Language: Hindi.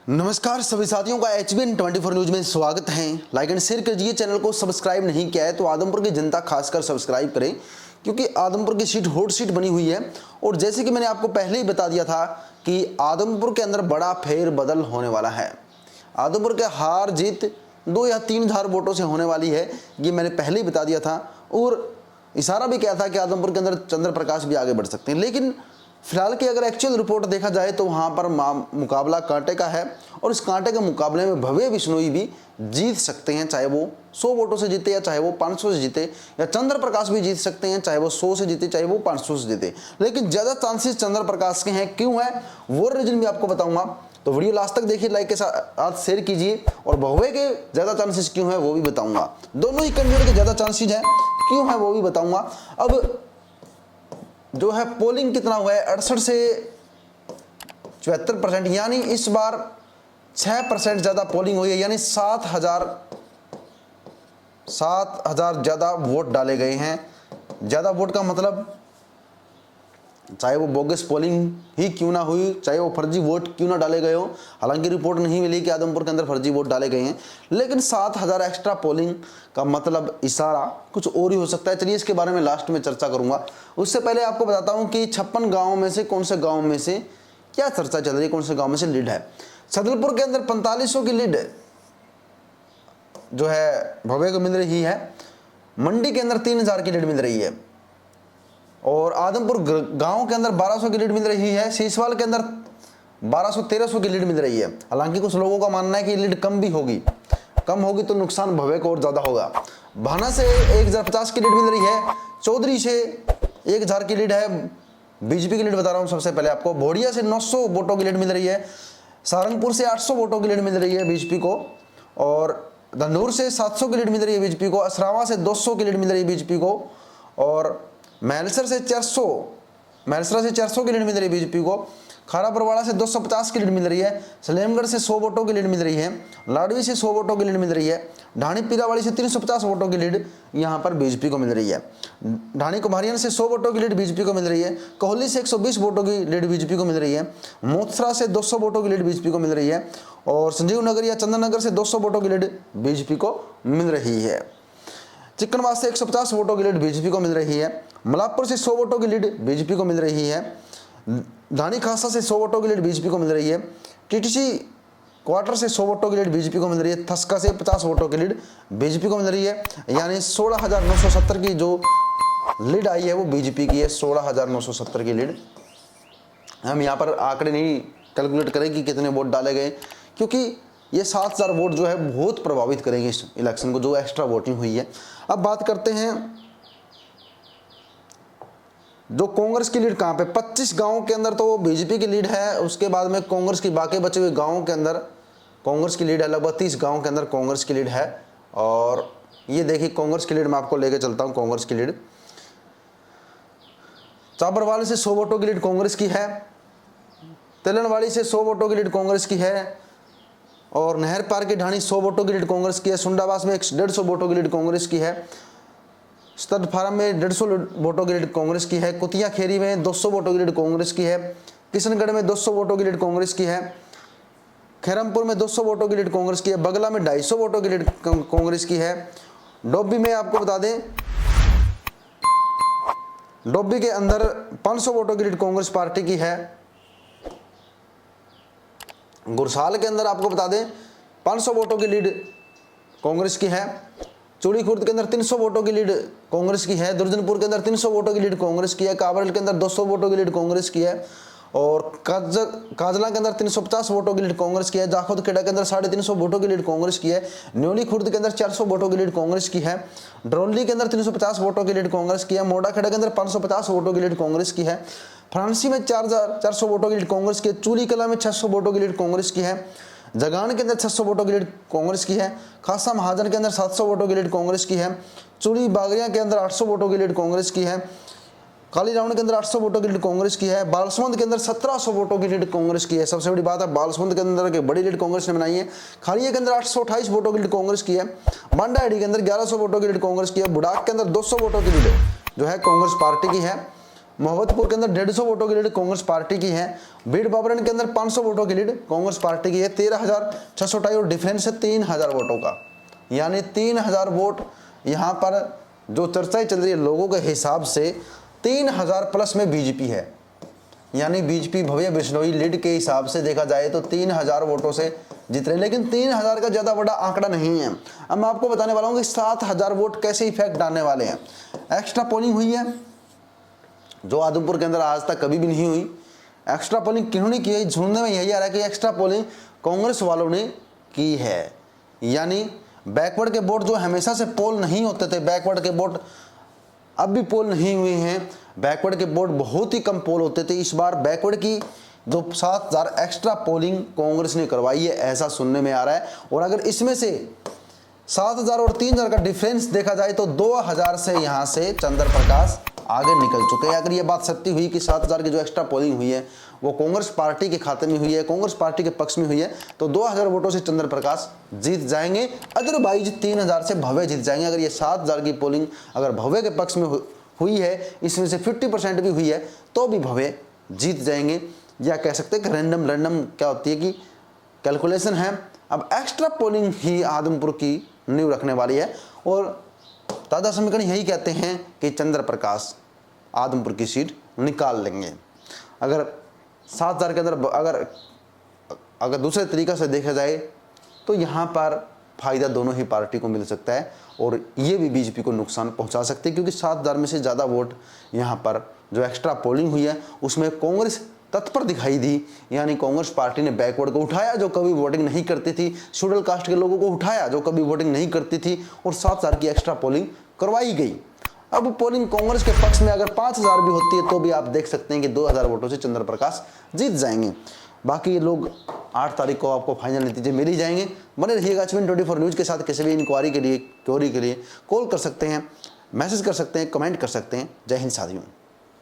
नमस्कार सभी साथियों का HBN 24 न्यूज में स्वागत है। लाइक एंड शेयर कीजिए, चैनल को सब्सक्राइब नहीं किया है तो आदमपुर की जनता खासकर सब्सक्राइब करें, क्योंकि आदमपुर की सीट हॉट सीट बनी हुई है। और जैसे कि मैंने आपको पहले ही बता दिया था कि आदमपुर के अंदर बड़ा फेरबदल होने वाला है। आदमपुर के हार जीत 2 या 3 हजार वोटों से होने वाली है, ये मैंने पहले ही बता दिया था। और इशारा भी किया था कि आदमपुर के अंदर चंद्र प्रकाश भी आगे बढ़ सकते हैं। लेकिन फिलहाल की अगर एक्चुअल रिपोर्ट देखा जाए तो वहाँ पर मुकाबला कांटे का है, और इस कांटे के मुकाबले में भव्य बिश्नोई भी जीत सकते हैं, चाहे वो 100 वोटों से जीते या चाहे वो 500 से जीते, या चंद्र प्रकाश भी जीत सकते हैं, चाहे वो 100 से जीते चाहे वो 500 से जीते। लेकिन ज़्यादा चांसेस चंद्र प्रकाश के हैं। क्यों है वो रीजन भी आपको बताऊंगा, तो वीडियो लास्ट तक देखिए, लाइक के साथ शेयर कीजिए। और भव्य के ज़्यादा चांसेस क्यों है वो भी बताऊंगा। दोनों ही कैंडिडेट के ज़्यादा चांसेस हैं, क्यों है वो भी बताऊंगा। अब जो है पोलिंग कितना हुआ है, 68 से 74%, यानी इस बार 6% ज़्यादा पोलिंग हुई है, यानी 7,000 ज़्यादा वोट डाले गए हैं। ज़्यादा वोट का मतलब चाहे वो बोगस पोलिंग ही क्यों ना हुई, चाहे वो फर्जी वोट क्यों ना डाले गए हो। हालांकि रिपोर्ट नहीं मिली कि आदमपुर के अंदर फर्जी वोट डाले गए हैं, लेकिन 7,000 एक्स्ट्रा पोलिंग का मतलब इशारा कुछ और ही हो सकता है। चलिए इसके बारे में लास्ट में चर्चा करूंगा। उससे पहले आपको बताता हूं कि 56 गाँव में से कौन से गाँव में से क्या चर्चा चल रही है, कौन से गाँव में से लीड है। सदलपुर के अंदर 4500 की लीड जो है भव्य को मिल रही है। मंडी के अंदर 3000 की लीड मिल रही है, और आदमपुर गांव के अंदर 1200 की लीड मिल रही है। सीसवाल के अंदर 1200-1300 की लीड मिल रही है। हालांकि कुछ लोगों का मानना है कि लीड कम भी होगी, कम होगी तो नुकसान भव्य को और ज़्यादा होगा। भाना से 1050 की लीड मिल रही है। चौधरी से 1000 की लीड है, बीजेपी की लीड बता रहा हूँ सबसे पहले आपको। भोड़िया से 900 वोटों की लीड मिल रही है। सारंगपुर से 800 वोटों की लीड मिल रही है बीजेपी को, और धनूर से 700 की लीड मिल रही है बीजेपी को। असरावा से 200 की लीड मिल रही है बीजेपी को, और मैलसर से 400 की लीड मिल रही है बीजेपी को। खारा परवाड़ा से 250 की लीड मिल रही है। सलेमगढ़ से 100 वोटों की लीड मिल रही है। लाडवी से 100 वोटों की लीड मिल रही है। ढाणी पीरावाड़ी से 350 वोटों की लीड यहां पर बीजेपी को मिल रही है। ढाणी कुमारियन से 100 वोटों की लीड बीजेपी को मिल रही है। कोहली से 120 वोटों की लीड बीजेपी को मिल रही है। मोथरा से 200 वोटों की लीड बीजेपी को मिल रही है, और संजीव नगर या चंदननगर से 200 वोटों की लीड बीजेपी को मिल रही है। चिकनवास से 150 वोटों की लीड बीजेपी को मिल रही है। मलापुर से 100 वोटों की लीड बीजेपी को मिल रही है। धानी खासा से 100 वोटों की लीड बीजेपी को मिल रही है। टीटीसी क्वार्टर से 100 वोटों की लीड बीजेपी को मिल रही है। थस्का से 50 वोटों की लीड बीजेपी को मिल रही है, यानी 16,970 की जो लीड आई है वो बीजेपी की है। 16,970 की लीड। हम यहाँ पर आंकड़े नहीं कैलकुलेट करें कि कितने वोट डाले गए, क्योंकि ये 7,000 वोट जो है बहुत प्रभावित करेंगे इस इलेक्शन को, जो एक्स्ट्रा वोटिंग हुई है। अब बात करते हैं जो कांग्रेस की लीड कहाँ पे। 25 गांवों के अंदर तो बीजेपी की लीड है। उसके बाद में कांग्रेस की बाकी बचे हुए गांवों के अंदर कांग्रेस की लीड है। लगभग 30 गांवों के अंदर कांग्रेस की लीड है। और ये देखिए कांग्रेस की लीड मैं आपको लेके चलता हूँ। कांग्रेस की लीड चाबरवाली से 100 वोटों की लीड कांग्रेस की है। तेलनवाड़ी से 100 वोटों की लीड कांग्रेस की है, और नहर पार की ढाणी 100 वोटों की लीड कांग्रेस की है। सुंडावास में 150 वोटों की लीड कांग्रेस की है। स्टड फार्म में 150 वोटों की लीड कांग्रेस की है। कुतिया खेरी में 200 वोटों की लीड कांग्रेस की है। किशनगढ़ में 200 वोटों की लीड कांग्रेस की है। खैरमपुर में 200 वोटों की लीड कांग्रेस की है। बगला में 250 वोटों की लीड कांग्रेस की है। डोबी में आपको बता दें, डोबी के अंदर 500 वोटों की लीड कांग्रेस पार्टी की है। गुरसाल के अंदर आपको बता दें 500 वोटों की लीड कांग्रेस की है। चूड़ी खुर्द के अंदर 300 वोटों की लीड कांग्रेस की है। दुर्जनपुर के अंदर 300 वोटों की लीड कांग्रेस की है। काबरल के अंदर 200 वोटों की लीड कांग्रेस की है, और काजला के अंदर 350 वोटों की लीड कांग्रेस की है। जाखोद खेड़ा के अंदर 350 वोटों की लीड कांग्रेस की है। न्योली खुर्द के अंदर 400 वोटों की लीड कांग्रेस की है। ड्रोली के अंदर 350 वोटों की लीड कांग्रेस की है। मोड़ा खेड़ा के अंदर 550 वोटों की लीड कांग्रेस की है। फ्रांसी में 4,400 वोटों की लीड कांग्रेस की है। चूली कला में 600 वोटों की लीड कांग्रेस की है। जगान के अंदर 600 वोटों की लीड कांग्रेस की है। खासा महाजन के अंदर 700 वोटों की लीड कांग्रेस की है। चूड़ी बागरिया के अंदर 800 वोटों की लीड कांग्रेस की है। काली रावण के अंदर 800 वोटों की लीड कांग्रेस की है। बालसमंद के अंदर 1700 वोटों की लीड कांग्रेस की है। सबसे बड़ी बात है बालसमंद के अंदर की बड़ी लीड कांग्रेस ने बनाई है। खालिया के अंदर 828 वोटों की लीड कांग्रेस की है। बांडाडी के अंदर 1100 वोटों की लीड कांग्रेस की है। बुडाक के अंदर 200 वोटों की लीड जो है कांग्रेस पार्टी की है। मोहब्बतपुर के अंदर 150 वोटों की लीड कांग्रेस पार्टी की है। बीड़ बाबरन के अंदर 500 वोटों की लीड कांग्रेस पार्टी की है। 13,628 और डिफरेंस है 3,000 वोटों का, यानी 3,000 वोट यहाँ पर जो चर्चाएं चल रही है लोगों के हिसाब से 3,000 प्लस में बीजेपी है, यानी बीजेपी भव्य बिश्नोई लीड के हिसाब से देखा जाए तो 3,000 वोटों से जीत रहे। लेकिन 3,000 का ज़्यादा बड़ा आंकड़ा नहीं है। अब मैं आपको बताने वाला हूँ कि 7,000 वोट कैसे इफेक्ट डालने वाले हैं। एक्स्ट्रा पोलिंग हुई है जो आदमपुर के अंदर आज तक कभी भी नहीं हुई। एक्स्ट्रा पोलिंग किन्होंने की है, सुनने में यही आ रहा है कि एक्स्ट्रा पोलिंग कांग्रेस वालों ने की है, यानी बैकवर्ड के वोट जो हमेशा से पोल नहीं होते थे, बैकवर्ड के वोट अब भी पोल नहीं हुए हैं। बैकवर्ड के वोट बहुत ही कम पोल होते थे। इस बार बैकवर्ड की जो 7,000 एक्स्ट्रा पोलिंग कांग्रेस ने करवाई है, ऐसा सुनने में आ रहा है। और अगर इसमें से 7,000 और 3,000 का डिफरेंस देखा जाए तो 2,000 से यहाँ से चंद्र प्रकाश आगे निकल चुके हैं। अगर ये बात सत्य हुई कि 7,000 की जो एक्स्ट्रा पोलिंग हुई है वो कांग्रेस पार्टी के खाते में हुई है, कांग्रेस पार्टी के पक्ष में हुई है, तो 2,000 वोटों से चंद्र प्रकाश जीत जाएंगे। अदरवाइज 3,000 से भव्य जीत जाएंगे। अगर ये 7,000 की पोलिंग अगर भव्य के पक्ष में हुई है, इसमें से 50% भी हुई है, तो भी भव्य जीत जाएंगे। या कह सकते हैं कि रैंडम क्या होती है कि कैलकुलेशन है। अब एक्स्ट्रा पोलिंग ही आदमपुर की नींव रखने वाली है और ताज़ा समीकरण यही कहते हैं कि चंद्र प्रकाश आदमपुर की सीट निकाल लेंगे। अगर 7,000 के अंदर अगर दूसरे तरीक़े से देखा जाए तो यहाँ पर फायदा दोनों ही पार्टी को मिल सकता है और ये भी बीजेपी को नुकसान पहुँचा सकते हैं, क्योंकि 7,000 में से ज़्यादा वोट यहाँ पर जो एक्स्ट्रा पोलिंग हुई है उसमें कांग्रेस तत्पर दिखाई दी, यानी कांग्रेस पार्टी ने बैकवर्ड को उठाया जो कभी वोटिंग नहीं करती थी, शेड्यूल कास्ट के लोगों को उठाया जो कभी वोटिंग नहीं करती थी और 7,000 की एक्स्ट्रा पोलिंग करवाई गई। अब पोलिंग कांग्रेस के पक्ष में अगर 5,000 भी होती है तो भी आप देख सकते हैं कि 2,000 वोटों से चंद्र प्रकाश जीत जाएंगे। बाकी लोग 8 तारीख को आपको फाइनल नतीजे मिल ही जाएंगे। बने रहिएगा HVN 24 न्यूज़ के साथ। किसी भी इंक्वायरी के लिए, क्वेरी के लिए कॉल कर सकते हैं, मैसेज कर सकते हैं, कमेंट कर सकते हैं। जय हिंद साथियों।